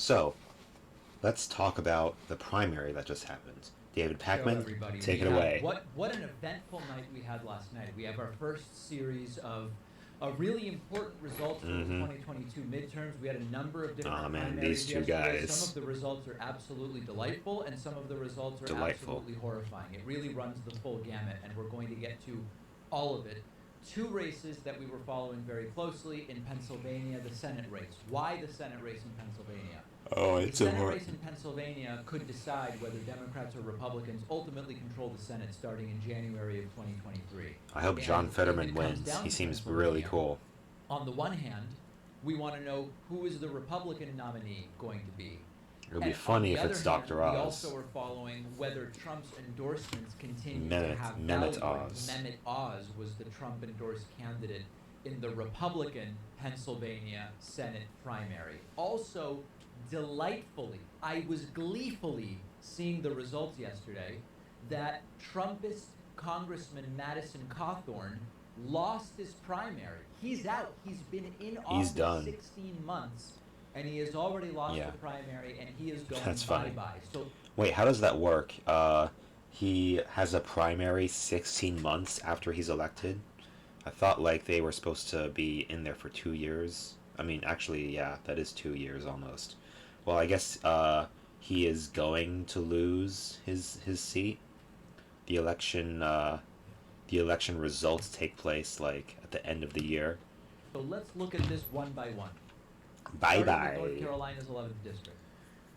So, let's talk about the primary that just happened. David Packman, take it away. What an eventful night we had last night. We have our first series of really important results for the 2022 midterms. We had a number of different primaries these two yesterday. guys. Some of the results are absolutely delightful, and some of the results are absolutely horrifying. It really runs the full gamut, and we're going to get to all of it. Two races that we were following very closely in Pennsylvania, the Senate race. Why the Senate race in Pennsylvania? Oh, it's the Senate race in Pennsylvania could decide whether Democrats or Republicans ultimately control the Senate starting in January of 2023. I hope John Fetterman wins. He seems really cool. On the one hand, we want to know who is the Republican nominee going to be. It would be funny if it's Dr. Oz. We also are following whether Trump's endorsements continue to have Mehmet Oz. Mehmet Oz was the Trump-endorsed candidate in the Republican Pennsylvania Senate primary. Also, delightfully, I was gleefully seeing the results yesterday that Trumpist Congressman Madison Cawthorn lost his primary. He's out. He's been in office 16 months. And he has already lost the primary, and he is going bye-bye. So, wait, how does that work? He has a primary 16 months after he's elected? I thought, like, they were supposed to be in there for 2 years. I mean, actually, yeah, that is 2 years almost. Well, I guess he is going to lose his seat. The election results take place, like, at the end of the year. So let's look at this one by one. Bye-bye. North Carolina's 11th district.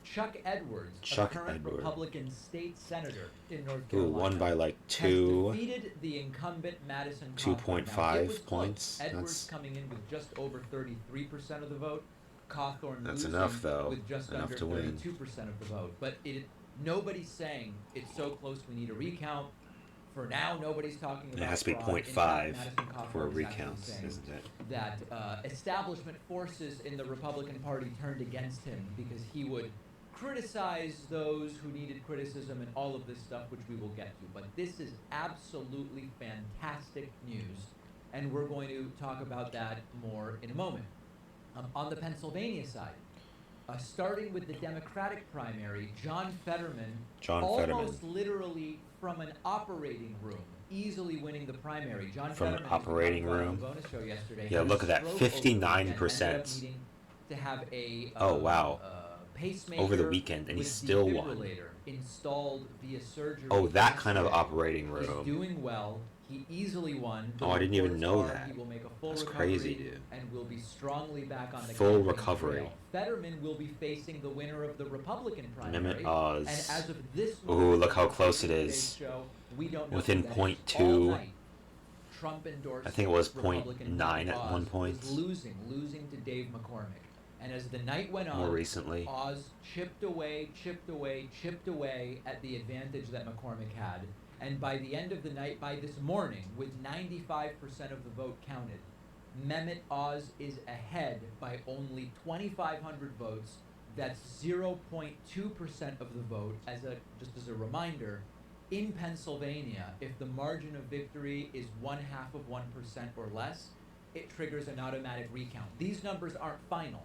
Chuck Edwards, a current Republican state senator in North Carolina, won by like 2. Has defeated the incumbent Madison Cawthorn. 2.5 points. Edwards coming in with just over 33% of the vote. Cawthorn losing enough, though. with just Enough under to 32% win. of the vote. But nobody's saying it's so close we need a recount. For now, nobody's talking about it has to be 0.5 for a recount, isn't it? That establishment forces in the Republican Party turned against him because he would criticize those who needed criticism and all of this stuff, which we will get to. But this is absolutely fantastic news, and we're going to talk about that more in a moment. On the Pennsylvania side, starting with the Democratic primary, John Fetterman, almost literally from an operating room, easily winning the primary. John from Fetterman an operating room. Bonus show yesterday. Yeah, look at that, 59%. To have a oh wow, pacemaker over the weekend, and he still won. Installed via surgery. Oh, that kind of operating room. He's doing well. He easily won. Oh, I didn't even know that. He will make a full That's recovery, crazy, dude. And will be strongly back on the full recovery. Trail. Fetterman will be facing the winner of the Republican primary. Mehmet Oz. And as of this ooh, look how close it is. Show, we don't know within 0.2. Trump endorsed. I think it was 0.9 at one point. Was losing to Dave McCormick. And as the night went on, more recently, Oz chipped away at the advantage that McCormick had. And by the end of the night, by this morning, with 95% of the vote counted, Mehmet Oz is ahead by only 2,500 votes. That's 0.2% of the vote. Just as a reminder, in Pennsylvania, if the margin of victory is 0.5% or less, it triggers an automatic recount. These numbers aren't final.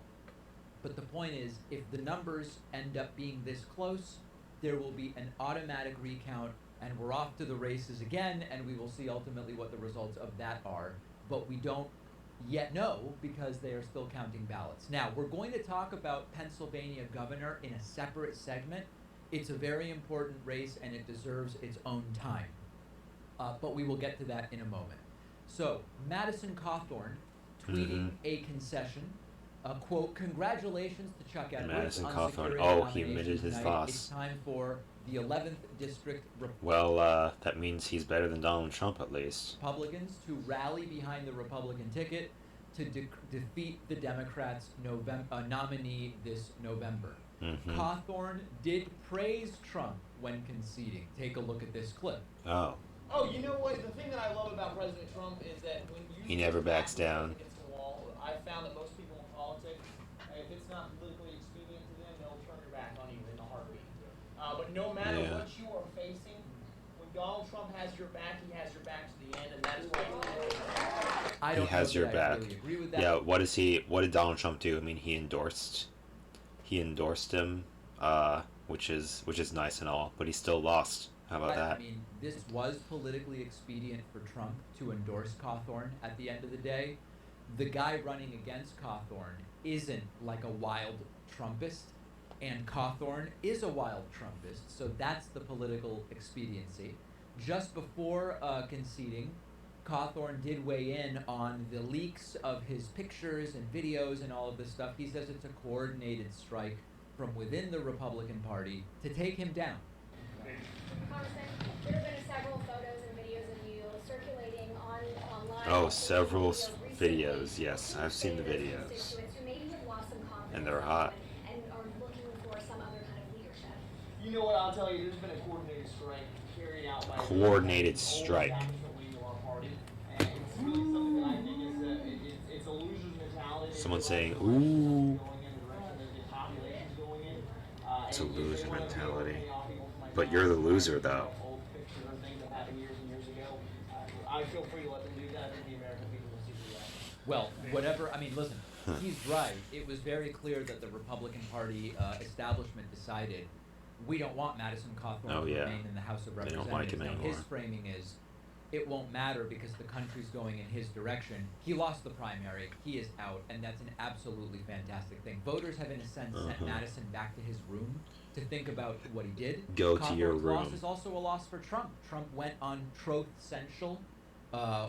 But the point is, if the numbers end up being this close, there will be an automatic recount, and we're off to the races again, and we will see ultimately what the results of that are. But we don't yet know because they are still counting ballots. Now, we're going to talk about Pennsylvania governor in a separate segment. It's a very important race, and it deserves its own time. But we will get to that in a moment. So, Madison Cawthorn tweeting a concession. Quote, congratulations to Chuck Edwards. Madison on Cawthorn. Oh, he admitted his loss. It's time for the 11th District well, that means he's better than Donald Trump, at least. Republicans to rally behind the Republican ticket to defeat the Democrats' nominee this November. Cawthorn did praise Trump when conceding. Take a look at this clip. Oh, you know what? The thing that I love about President Trump is that when he never backs down. Against the wall, I found that most people in politics, if it's not politically expedient to them, they'll turn your back on you in a heartbeat. But no matter what you are facing, when Donald Trump has your back, he has your back to the end, and that is why he has your back. Really agree with that. Yeah, what did Donald Trump do? I mean, he endorsed he endorsed him, which is nice and all, but he still lost. How about Right. I that? mean, this was politically expedient for Trump to endorse Cawthorn at the end of the day. The guy running against Cawthorn isn't like a wild Trumpist, and Cawthorn is a wild Trumpist, so that's the political expediency. Just before conceding, Cawthorn did weigh in on the leaks of his pictures and videos and all of this stuff. He says it's a coordinated strike from within the Republican Party to take him down. Congressman, there have been several photos and videos of you circulating online. Oh, several videos. Yes, I've seen the videos, Who maybe have lost some confidence and they're hot. and are looking for some other kind of leadership. You know what? I'll tell you. There's been a coordinated strike carried out by Coordinated strike. all establishment wing of our party, and it's really something that I think is it's a loser's mentality. Someone saying, Going in "Ooh." the direction that the population's going in. It's a And if they loser wanna be mentality. opening off people from my But you're the past, loser, though. Old pictures or things that happened years and years ago. I feel free to let them do that. I think the American people will see through that. Well, whatever. I mean, listen, he's right. It was very clear that the Republican Party establishment decided we don't want Madison Cawthorn Oh, to yeah. remain in the House of They Representatives. don't like him Now, anymore. his framing is it won't matter because the country's going in his direction. He lost the primary. He is out, and that's an absolutely fantastic thing. Voters have, in a sense, sent Madison back to his room to think about what he did. Go to your Cawthorn's loss room. is also a loss for Trump. Trump went on Troth Central.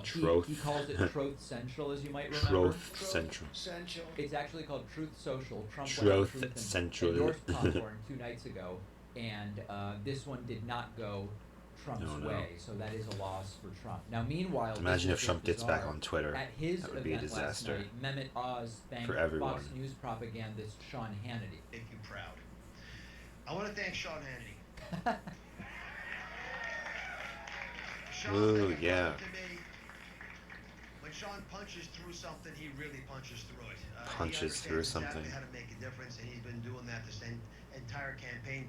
Troth. He calls it Troth Central, as you might remember. Troth Central. It's actually called Truth Social. Trump Troth went on Truth and Central. endorsed Cawthorn 2 nights ago, and this one did not go Trump's Oh, no. way, so that is a loss for Trump. Now, meanwhile, Imagine this if is Trump gets back bizarre. on Twitter. At his That would be a event last disaster. night, Mehmet Oz thanked For everyone. Fox News propagandist Sean Hannity. Make you proud. I want to thank Sean Hannity. Sean, Ooh, like a yeah. brother to me. When Sean punches through something, he really punches through it. Punches he through understands something. exactly how to make a difference, and he's been doing that this entire campaign.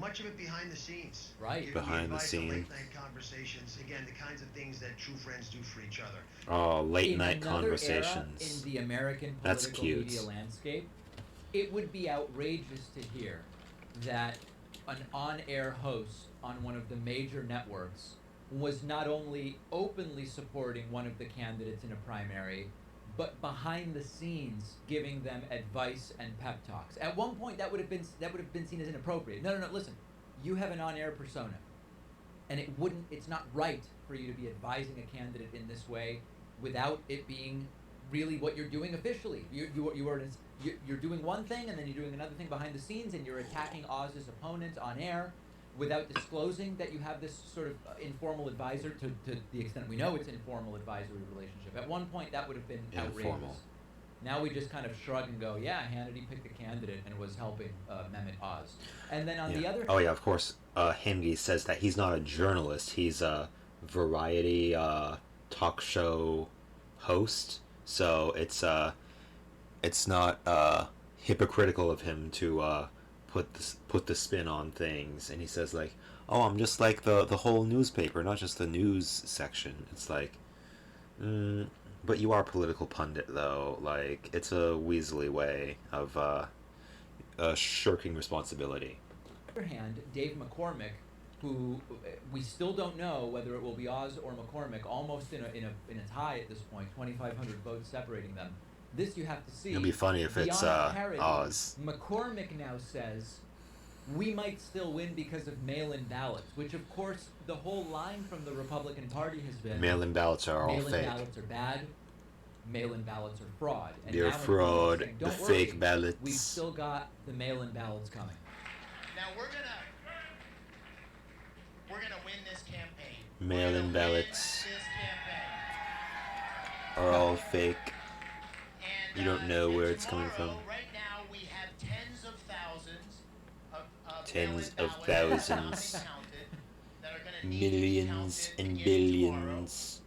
Much of it behind the scenes. Right. He Behind the invites scenes. late night conversations. Again, the kinds of things that true friends do for each other. Oh, late In night another conversations. era in the American That's political cute. media landscape, it would be outrageous to hear that an on-air host on one of the major networks was not only openly supporting one of the candidates in a primary, but behind the scenes giving them advice and pep talks. At one point, that would have been seen as inappropriate. No, listen, you have an on-air persona, and it's not right for you to be advising a candidate in this way without it being really what you're doing officially. You're doing one thing, and then you're doing another thing behind the scenes, and you're attacking Oz's opponent on air without disclosing that you have this sort of informal advisor, to the extent we know it's an informal advisory relationship. At one point, that would have been outrageous. Informal. Now we just kind of shrug and go, yeah, Hannity picked a candidate and was helping Mehmet Oz. And then on the other Oh yeah, of course. Hannity says that he's not a journalist. He's a variety talk show host. So it's not hypocritical of him to put the spin on things. And he says like, oh, I'm just like the whole newspaper, not just the news section. It's like, but you are a political pundit though. Like, it's a weaselly way of shirking responsibility. On the other hand, Dave McCormick, who we still don't know whether it will be Oz or McCormick, almost in a tie at this point, 2,500 votes separating them. This you have to see. It'll be funny if it's Beyond parody, Oz. McCormick now says we might still win because of mail-in ballots, which of course the whole line from the Republican Party has been Mail-in ballots are all mail-in fake. ballots are bad, mail-in ballots are fraud. And They're now McCormick's fraud. saying, The "Don't worry, fake ballots." We've still got the mail-in ballots coming. Now we're gonna win this campaign. Mail-in We're gonna ballots win this campaign. are all fake. And, You don't know where and it's coming from. tomorrow, right now, we have tens of thousands of Tens mail-in of ballots thousands. that are counted, that are gonna need to be Millions counted and again billions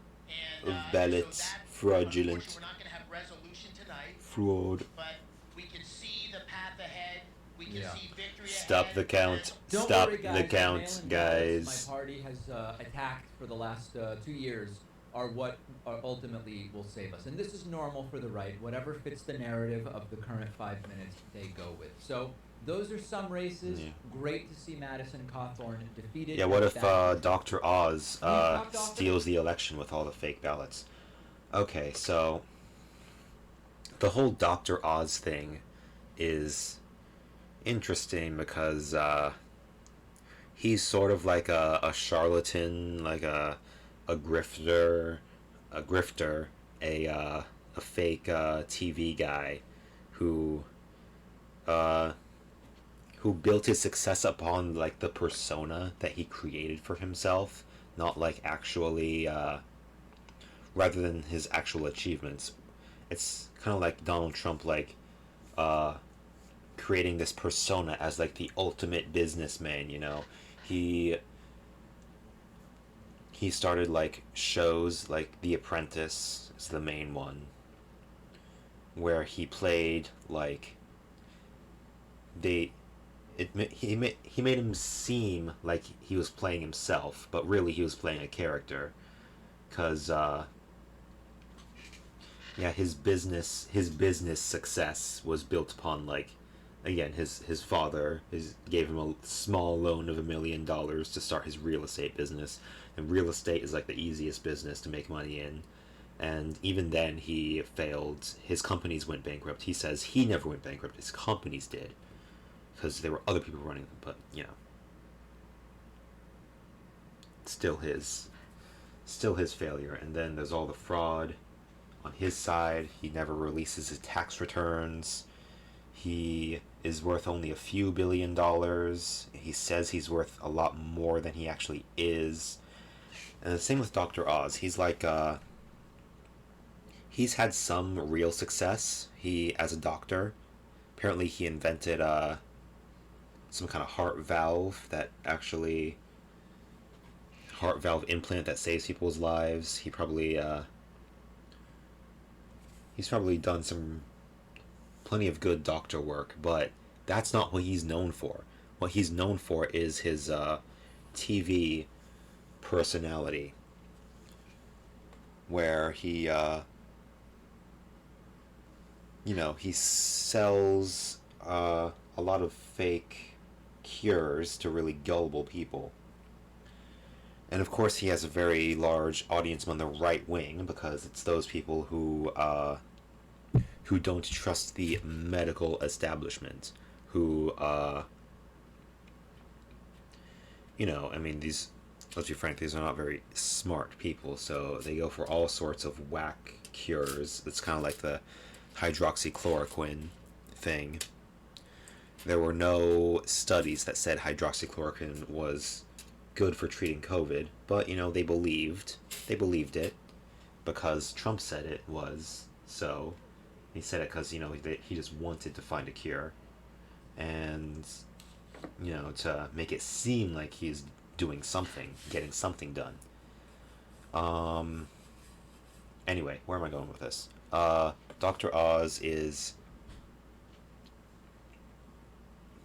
tomorrow. of And, ballots. so that, Fraudulent. unfortunately, we're not going to have resolution tonight, Fraud. but we can see the path ahead. We can Yeah. see victory Stop ahead. the count. Don't Stop worry, guys, the on count, mail-in ballots, guys. My party has attacked for the last 2 years are what are ultimately will save us. And this is normal for the right. Whatever fits the narrative of the current 5 minutes, they go with. So those are some races. Yeah. Great to see Madison Cawthorn defeated. Yeah, what if That Dr. Oz we've talked often. steals the election with all the fake ballots? Okay, so the whole Dr. Oz thing is interesting because he's sort of like a charlatan, like a grifter, a grifter, a fake TV guy who uh, who built his success upon like the persona that he created for himself, not like actually rather than his actual achievements. It's kind of like Donald Trump, like uh, creating this persona as like the ultimate businessman. You know, he he started like shows like The Apprentice is the main one, where he played like they he made him seem like he was playing himself, but really he was playing a character. Cause yeah, his business success was built upon like, again, his father gave him a small loan of $1 million to start his real estate business, and real estate is like the easiest business to make money in. And even then, he failed. His companies went bankrupt. He says he never went bankrupt. His companies did, because there were other people running them. But you know, still his failure. And then there's all the fraud on his side. He never releases his tax returns. He is worth only a few $1 billion. He says he's worth a lot more than he actually is. And the same with Dr. Oz. He's like he's had some real success. He as a doctor, apparently he invented some kind of heart valve implant that saves people's lives. He's probably done some plenty of good doctor work, but that's not what he's known for. What he's known for is his TV personality, where he sells a lot of fake cures to really gullible people. And of course, he has a very large audience on the right wing, because it's those people who don't trust the medical establishment, who I mean, let's be frank, these are not very smart people, so they go for all sorts of whack cures. It's kind of like the hydroxychloroquine thing. There were no studies that said hydroxychloroquine was good for treating COVID, but they believed it because Trump said it was. So he said it because he just wanted to find a cure, and to make it seem like he's doing something, getting something done. Anyway, where am I going with this? Dr. Oz is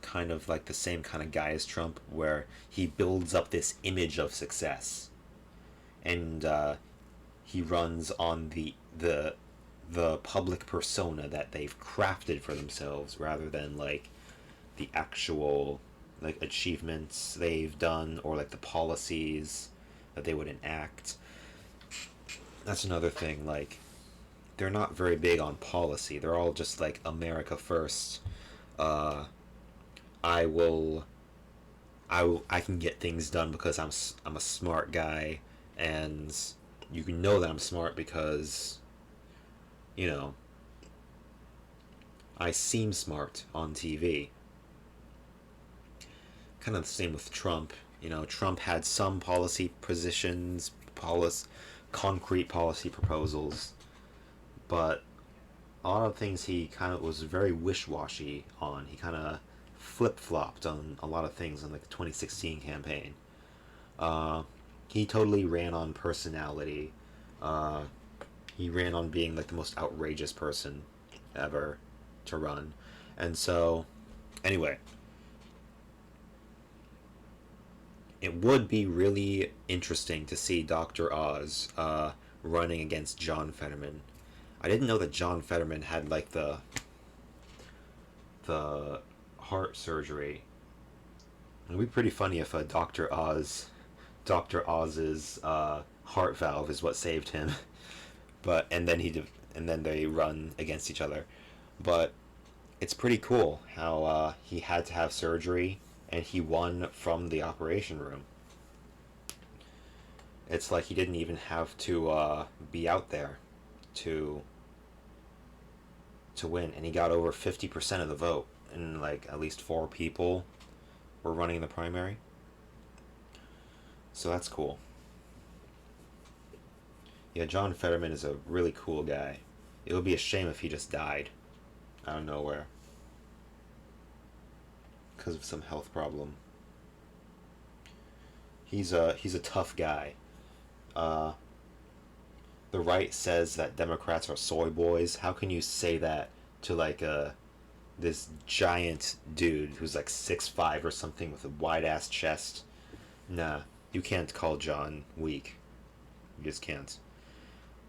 kind of like the same kind of guy as Trump, where he builds up this image of success, and he runs on the public persona that they've crafted for themselves, rather than like the actual like achievements they've done, or like the policies that they would enact. That's another thing. Like, they're not very big on policy. They're all just like America first. I can get things done because I'm a smart guy, and you can know that I'm smart because I seem smart on TV. Kind of the same with Trump. Trump had some policy positions, concrete policy proposals, but a lot of things he kind of was very wish-washy on. He kind of flip-flopped on a lot of things in like the 2016 campaign. He totally ran on personality. He ran on being like the most outrageous person ever to run. And so, anyway, it would be really interesting to see Dr. Oz running against John Fetterman. I didn't know that John Fetterman had like the heart surgery. It'd be pretty funny if Dr. Oz's heart valve is what saved him. But and then they run against each other. But it's pretty cool how he had to have surgery and he won from the operation room. It's like he didn't even have to be out there to win, and he got over 50% of the vote, and like at least 4 people were running in the primary. So that's cool. Yeah, John Fetterman is a really cool guy. It would be a shame if he just died out of nowhere because of some health problem. He's a tough guy. Uh, the right says that Democrats are soy boys. How can you say that to like this giant dude who's like 6'5" or something with a wide ass chest? Nah, you can't call John weak. You just can't.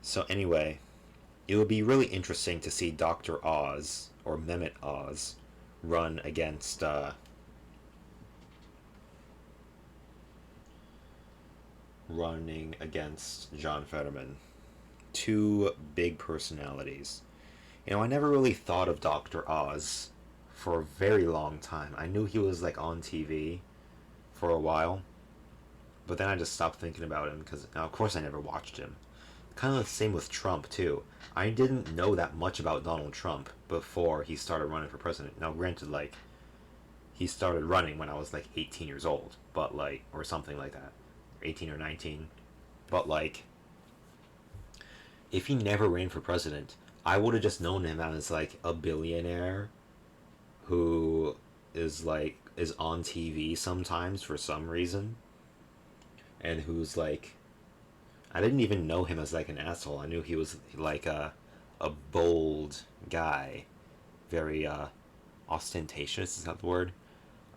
So anyway, it would be really interesting to see Dr. Oz or Mehmet Oz run against running against John Fetterman. 2 big personalities. I never really thought of Dr. Oz for a very long time. I knew he was like on TV for a while, but then I just stopped thinking about him because, of course, I never watched him. Kind of the same with Trump too. I didn't know that much about Donald Trump before he started running for president. Now, granted, like he started running when I was like 18 years old, but like, or something like that, 18 or 19. But like, if he never ran for president, I would have just known him as like a billionaire who is on TV sometimes for some reason, and who's like, I didn't even know him as like an asshole. I knew he was like a bold guy, very ostentatious. Is that the word?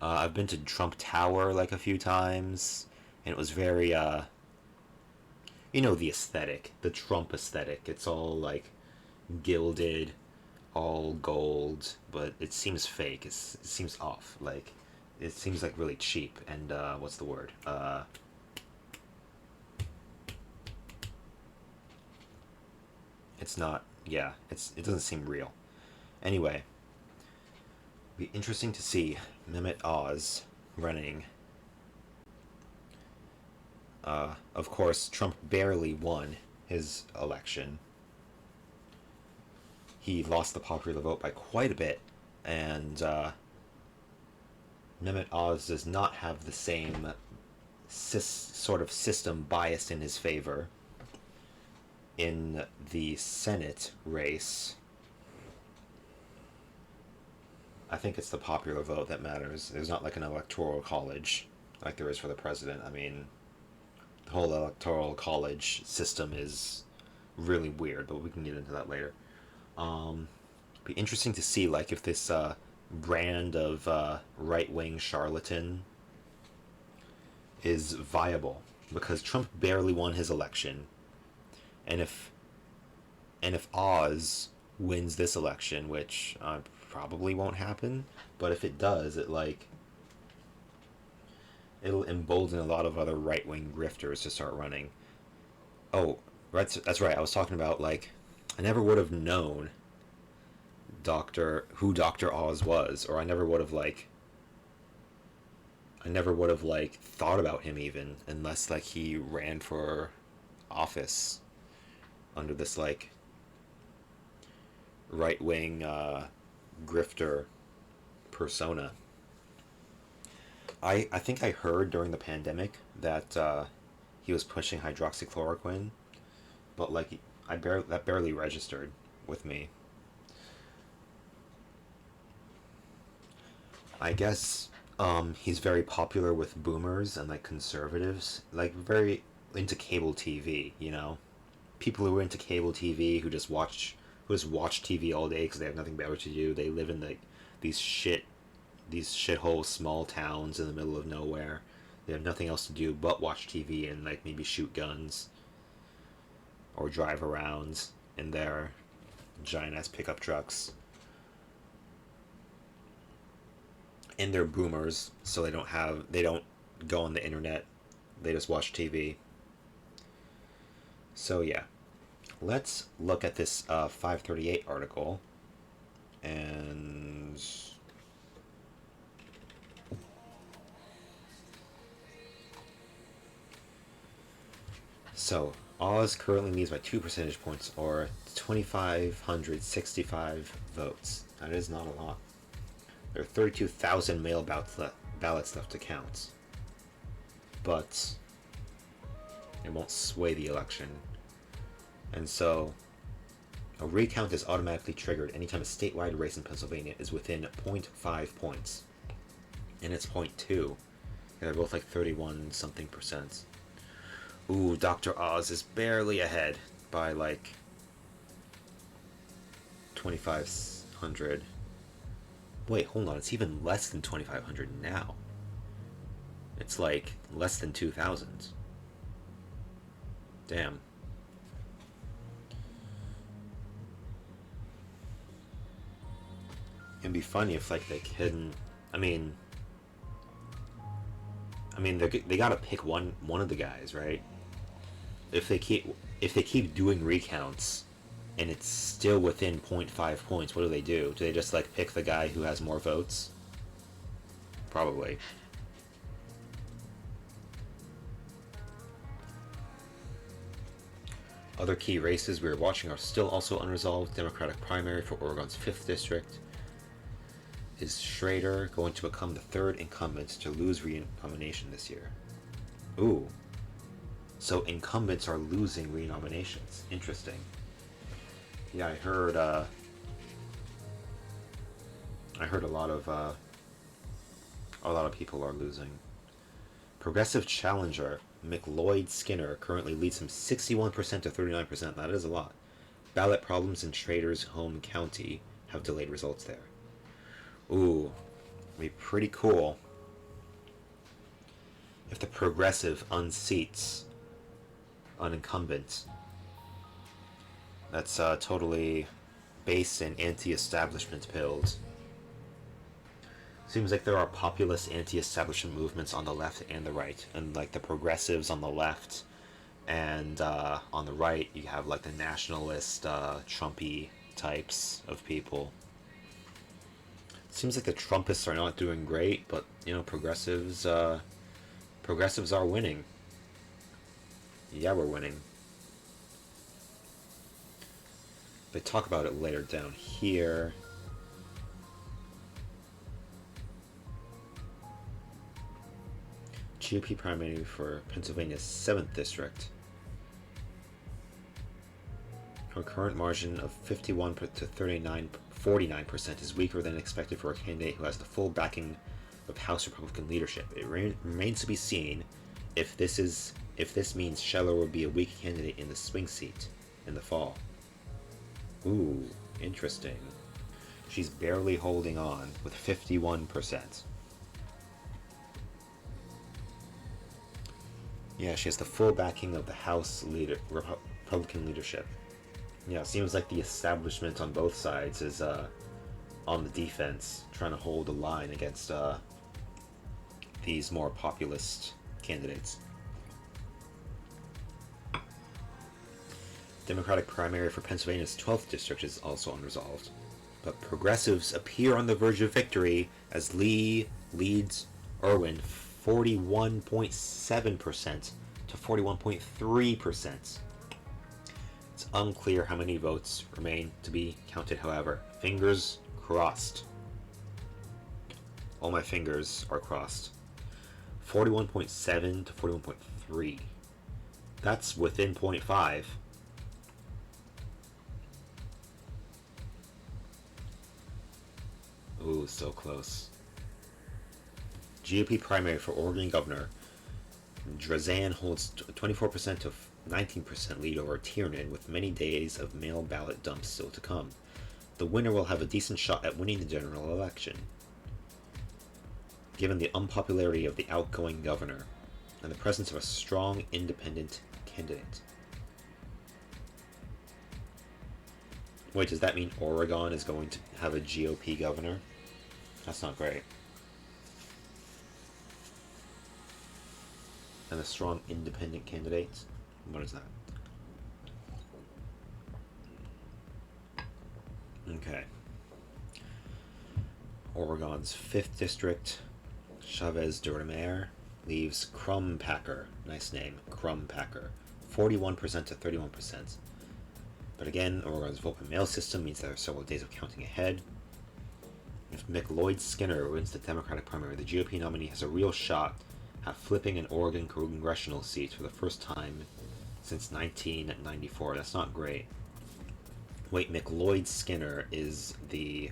I've been to Trump Tower like a few times, and it was very the aesthetic, the Trump aesthetic. It's all like gilded, all gold, but it seems fake. It seems off. Like it seems like really cheap. And what's the word? It's not. Yeah, it doesn't seem real. Anyway, it'd be interesting to see Mehmet Oz running. Of course, Trump barely won his election. He lost the popular vote by quite a bit, and Mehmet Oz does not have the same sort of system biased in his favor. In the Senate race, I think it's the popular vote that matters. There's not like an electoral college like there is for the president. I mean, the whole electoral college system is really weird, but we can get into that later. Be interesting to see like if this brand of right-wing charlatan is viable, because Trump barely won his election. And if Oz wins this election, which probably won't happen, but if it does, it'll embolden a lot of other right wing grifters to start running. Oh, that's right. I was talking about like I never would have known who Dr. Oz was, or I never would have thought about him even unless like he ran for office under this like right-wing grifter persona. I think I heard during the pandemic that he was pushing hydroxychloroquine, but like that barely registered with me. I guess he's very popular with boomers and like conservatives, like very into cable TV, people who are into cable TV who just watch TV all day because they have nothing better to do. They live in these shithole small towns in the middle of nowhere. They have nothing else to do but watch TV and like maybe shoot guns. or drive around in their giant ass pickup trucks. And they're boomers, so they don't go on the internet. They just watch TV. So yeah, let's look at this 538 article. And so Oz currently leads by 2 percentage points, or 2,565 votes. That is not a lot. There are 32,000 mail ballots left to count, but it won't sway the election. And so a recount is automatically triggered anytime a statewide race in Pennsylvania is within 0.5 points. And it's 0.2. They're both like 31 something percent. Ooh, Dr. Oz is barely ahead by like 2,500. Wait, hold on, it's even less than 2,500 now. It's like less than 2,000. Damn. It'd be funny if like they couldn't. I mean, they gotta pick one of the guys, right? If they keep doing recounts, and it's still within 0.5 points, what do? Do they just like pick the guy who has more votes? Probably. Other key races we are watching are still also unresolved. Democratic primary for Oregon's 5th district. Is Schrader going to become the 3rd incumbent to lose renomination this year? Ooh. So incumbents are losing renominations. Interesting. Yeah, I heard a lot of people are losing. Progressive challenger McLeod Skinner currently leads him 61% to 39%. That is a lot. Ballot problems in Schrader's home county have delayed results there. Ooh, it'd be pretty cool if the progressive unseats an incumbent that's totally base and anti-establishment pilled. Seems like there are populist anti-establishment movements on the left and the right, and like the progressives on the left, and on the right you have like the nationalist Trumpy types of people. Seems like the Trumpists are not doing great, but you know, progressives are winning. Yeah, we're winning. They talk about it later down here. GOP primary for Pennsylvania's 7th district. Her current margin of 51 to 49% is weaker than expected for a candidate who has the full backing of House Republican leadership. It remains to be seen if this means Scheller will be a weak candidate in the swing seat in the fall. Ooh, interesting. She's barely holding on with 51%. Yeah, she has the full backing of the House Republican leadership. Yeah, it seems like the establishment on both sides is on the defense, trying to hold a line against these more populist candidates. Democratic primary for Pennsylvania's 12th district is also unresolved, but progressives appear on the verge of victory as Lee leads Irwin 41.7% to 41.3%. It's unclear how many votes remain to be counted, however. Fingers crossed. All my fingers are crossed. 41.7 to 41.3. That's within 0.5. Ooh, so close. GOP primary for Oregon governor. Drazan holds 24% to 19% lead over Tiernan, with many days of mail ballot dumps still to come. The winner will have a decent shot at winning the general election, given the unpopularity of the outgoing governor and the presence of a strong independent candidate. Wait, does that mean Oregon is going to have a GOP governor? That's not great. And a strong independent candidate? What is that? Okay. Oregon's 5th district, Chavez de Remer, leaves Crumpacker, nice name, Crumpacker, 41% to 31%. But again, Oregon's vote by mail system means there are several days of counting ahead. If McLeod Skinner wins the Democratic primary, the GOP nominee has a real shot at flipping an Oregon congressional seat for the first time since 1994. That's not great. Wait, McLeod Skinner is the...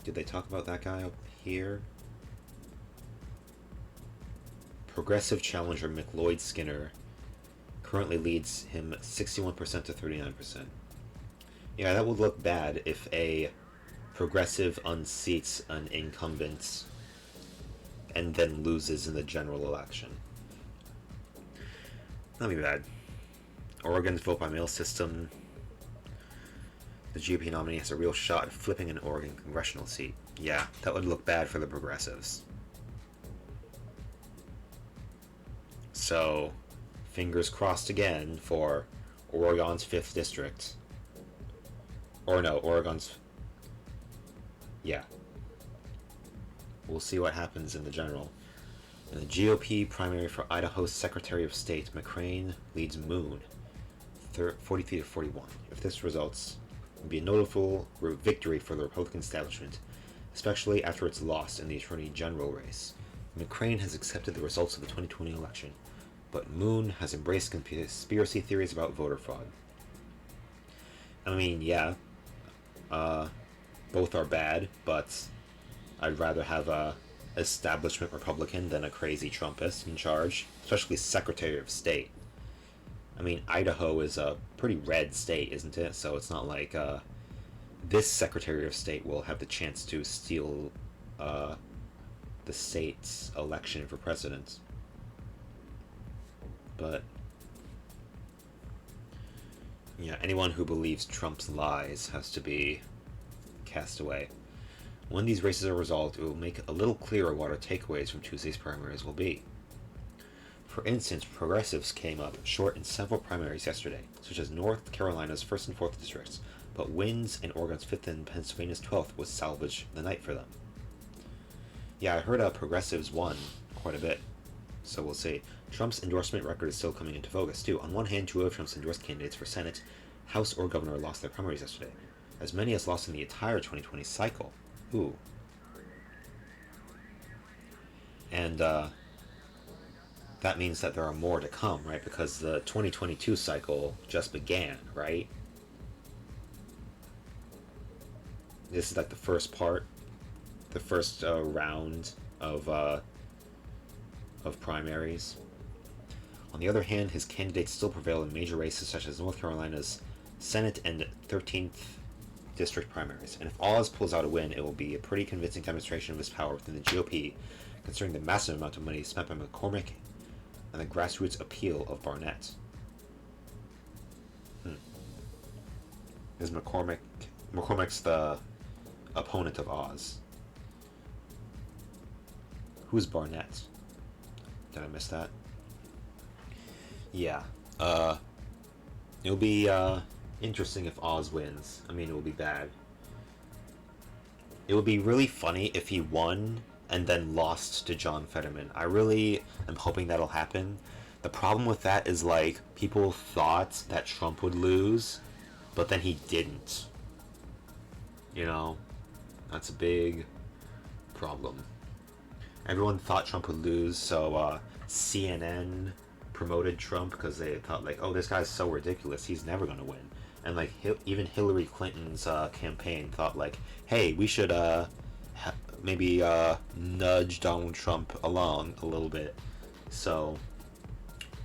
Did they talk about that guy up here? Progressive challenger McLeod Skinner currently leads him 61% to 39%. Yeah, that would look bad if a progressive unseats an incumbent and then loses in the general election. That'd be bad. Oregon's vote by mail system. The GOP nominee has a real shot at flipping an Oregon congressional seat. Yeah, that would look bad for the progressives. So, fingers crossed again for Oregon's 5th district. Or no, Oregon's... Yeah. We'll see what happens in the general. In the GOP primary for Idaho's Secretary of State, McCrane leads Moon, 43 to 41. If this results, it would be a notable victory for the Republican establishment, especially after its loss in the Attorney General race. McCrane has accepted the results of the 2020 election, but Moon has embraced conspiracy theories about voter fraud. I mean, yeah, both are bad, but I'd rather have a establishment Republican than a crazy Trumpist in charge, especially Secretary of State. I mean, Idaho is a pretty red state, isn't it? So it's not like this Secretary of State will have the chance to steal the state's election for president. But yeah, anyone who believes Trump's lies has to be cast away. When these races are resolved, it will make a little clearer what our takeaways from Tuesday's primaries will be. For instance, progressives came up short in several primaries yesterday, such as North Carolina's 1st and 4th districts, but wins in Oregon's 5th and Pennsylvania's 12th would salvage the night for them. Yeah, I heard progressives won quite a bit, so we'll see. Trump's endorsement record is still coming into focus, too. On one hand, 2 of Trump's endorsed candidates for Senate, House, or Governor lost their primaries yesterday, as many as lost in the entire 2020 cycle. Ooh. And that means that there are more to come, right? Because the 2022 cycle just began, right? This is like the first part, the first round of primaries. On the other hand, his candidates still prevail in major races such as North Carolina's Senate and 13th district primaries. And if Oz pulls out a win, it will be a pretty convincing demonstration of his power within the GOP, considering the massive amount of money spent by McCormick and the grassroots appeal of Barnett. Is McCormick's the opponent of Oz? Who's Barnett? Did I miss that? Yeah. It'll be interesting if Oz wins. I mean, it will be bad. It would be really funny if he won and then lost to John Fetterman. I really am hoping that'll happen. The problem with that is, like, people thought that Trump would lose, but then he didn't. You know? That's a big problem. Everyone thought Trump would lose, so CNN promoted Trump because they thought, like, oh, this guy's so ridiculous, he's never going to win. And, like, even Hillary Clinton's campaign thought, like, hey, we should maybe nudge Donald Trump along a little bit so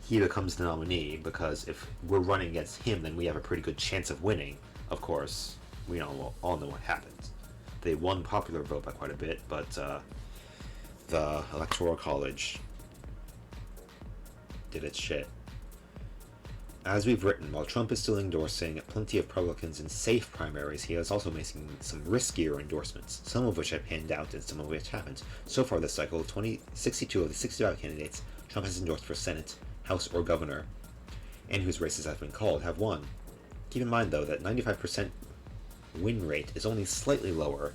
he becomes the nominee, because if we're running against him, then we have a pretty good chance of winning. Of course, we all know what happened. They won popular vote by quite a bit, but the Electoral College did its shit. As we've written, while Trump is still endorsing plenty of Republicans in safe primaries, he is also making some riskier endorsements, some of which have panned out and some of which haven't. So far this cycle, 62 of the 65 candidates Trump has endorsed for Senate, House, or Governor, and whose races have been called, have won. Keep in mind, though, that 95% win rate is only slightly lower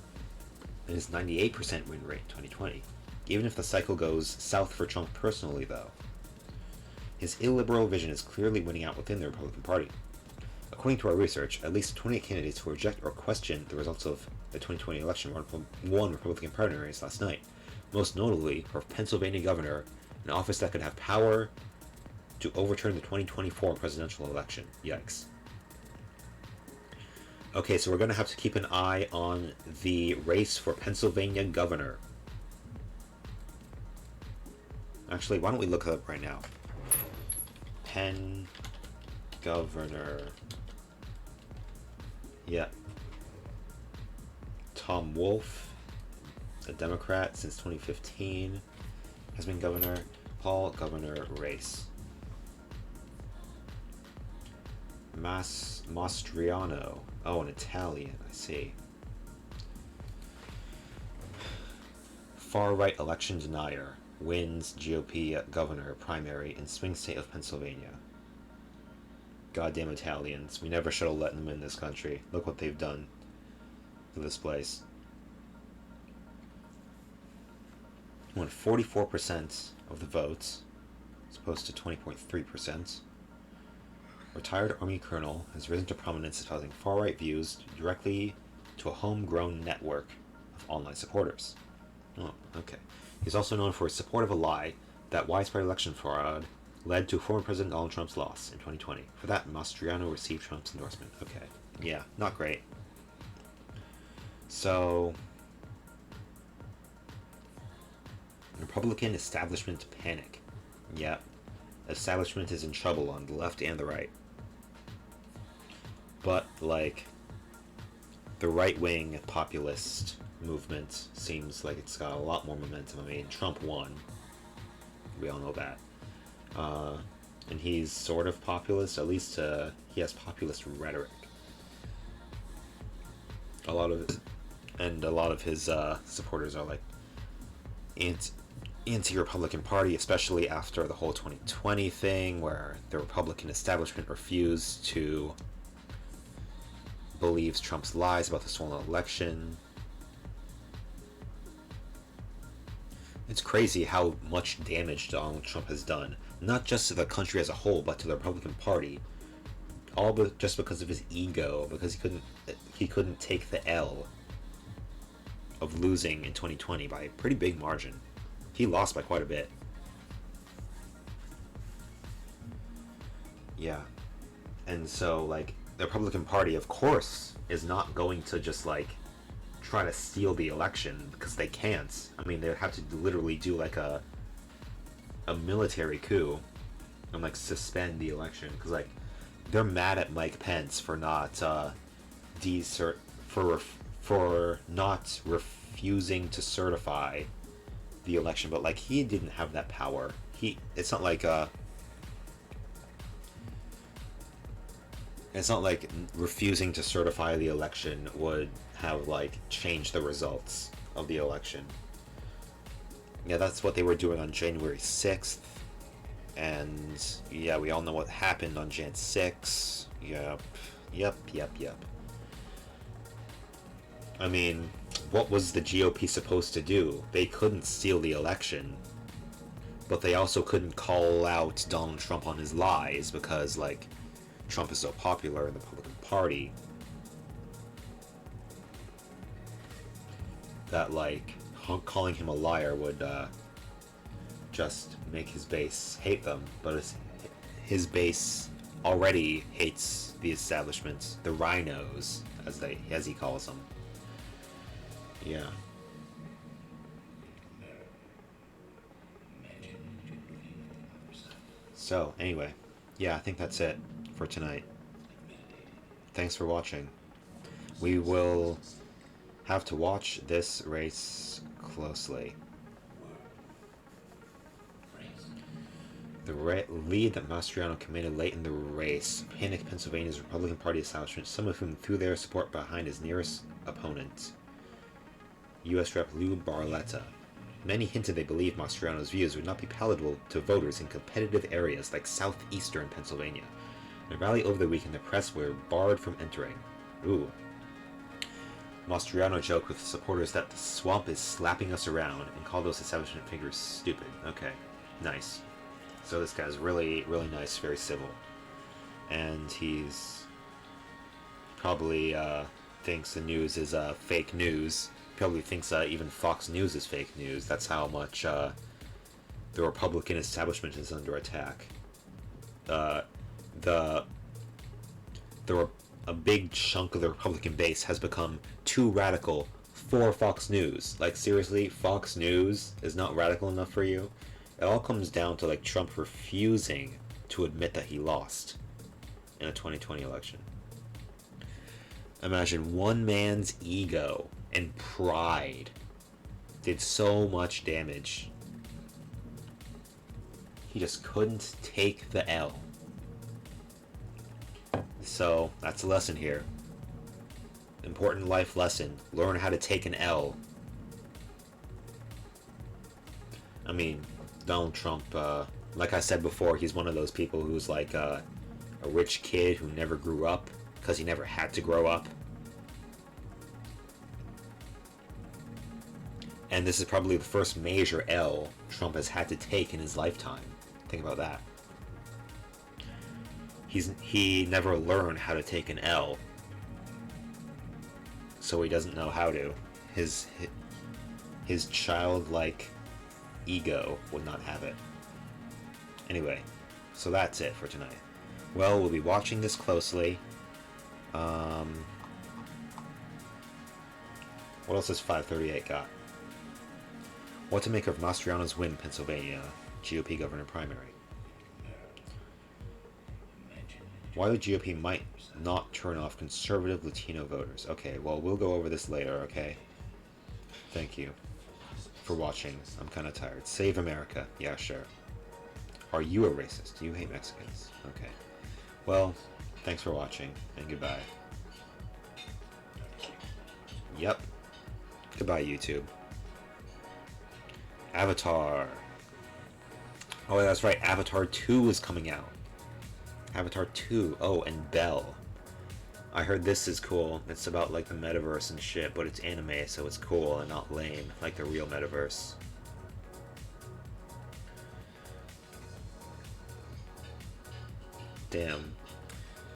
than his 98% win rate in 2020, even if the cycle goes south for Trump personally, though. His illiberal vision is clearly winning out within the Republican Party. According to our research, at least 28 candidates who reject or question the results of the 2020 election won Republican primaries last night, most notably for Pennsylvania governor, an office that could have power to overturn the 2024 presidential election. Yikes. Okay, so we're going to have to keep an eye on the race for Pennsylvania governor. Actually, why don't we look it up right now? Penn governor. Yeah. Tom Wolf, a Democrat since 2015, has been governor. Paul governor race. Mastriano. Oh, an Italian, I see. Far-right election denier wins GOP governor primary in swing state of Pennsylvania. Goddamn Italians. We never should have let them in this country. Look what they've done to this place. Won 44% of the votes, as opposed to 20.3%. Retired Army colonel has risen to prominence espousing far-right views directly to a homegrown network of online supporters. Oh, okay. He's also known for his support of a lie that widespread election fraud led to former President Donald Trump's loss in 2020. For that, Mastriano received Trump's endorsement. Okay. Yeah, not great. So, Republican establishment panic. Yeah. Establishment is in trouble on the left and the right. But, like, the right-wing populist movement seems like it's got a lot more momentum. I mean, Trump won. We all know that. And he's sort of populist. At least he has populist rhetoric. A lot of his supporters are like anti-Republican Party, especially after the whole 2020 thing, where the Republican establishment refused to believe Trump's lies about the stolen election. It's crazy how much damage Donald Trump has done, not just to the country as a whole, but to the Republican Party. All but just because of his ego, because he couldn't take the L of losing in 2020 by a pretty big margin. He lost by quite a bit. Yeah. And so, like, the Republican Party, of course, is not going to just, like, try to steal the election, because they can't. I mean, they would have to literally do, like, a military coup and, like, suspend the election, because, like, they're mad at Mike Pence for not for not refusing to certify the election, but, like, he didn't have that power. It's not like refusing to certify the election would have, like, changed the results of the election. Yeah, that's what they were doing on January 6th. And, yeah, we all know what happened on Jan 6. Yep. I mean, what was the GOP supposed to do? They couldn't steal the election, but they also couldn't call out Donald Trump on his lies because, like, Trump is so popular in the Republican Party that, like, calling him a liar would just make his base hate them. But his base already hates the establishment, the rhinos, as he calls them. Yeah. So, anyway, yeah, I think that's it for tonight. Thanks for watching. We will have to watch this race closely. The lead that Mastriano commanded late in the race panicked Pennsylvania's Republican Party establishment, some of whom threw their support behind his nearest opponent, U.S. Rep. Lou Barletta. Many hinted they believed Mastriano's views would not be palatable to voters in competitive areas like southeastern Pennsylvania. In a rally over the weekend, the press were barred from entering. Ooh. Mastriano joked with supporters that the swamp is slapping us around and called those establishment figures stupid. Okay, nice. So this guy's really, really nice, very civil. And he's probably thinks the news is fake news. Probably thinks even Fox News is fake news. That's how much the Republican establishment is under attack. A big chunk of the Republican base has become too radical for Fox News. Like, seriously, Fox News is not radical enough for you? It all comes down to, like, Trump refusing to admit that he lost in a 2020 election. Imagine one man's ego and pride did so much damage. He just couldn't take the L. So, that's a lesson here. Important life lesson. Learn how to take an L. I mean, Donald Trump, like I said before, he's one of those people who's like a rich kid who never grew up because he never had to grow up. And this is probably the first major L Trump has had to take in his lifetime. Think about that. He never learned how to take an L, so he doesn't know how to. His childlike ego would not have it. Anyway, so that's it for tonight. Well, we'll be watching this closely. What else has 538 got? What to make of Mastriano's win in Pennsylvania GOP governor primary? Why the GOP might not turn off conservative Latino voters. Okay, well, we'll go over this later, okay? Thank you for watching. I'm kind of tired. Save America. Yeah, sure. Are you a racist? Do you hate Mexicans? Okay. Well, thanks for watching, and goodbye. Yep. Goodbye, YouTube. Avatar. Oh, that's right. Avatar 2 is coming out. Avatar 2. Oh, and Belle. I heard this is cool. It's about, like, the metaverse and shit, but it's anime, so it's cool and not lame, like the real metaverse. Damn.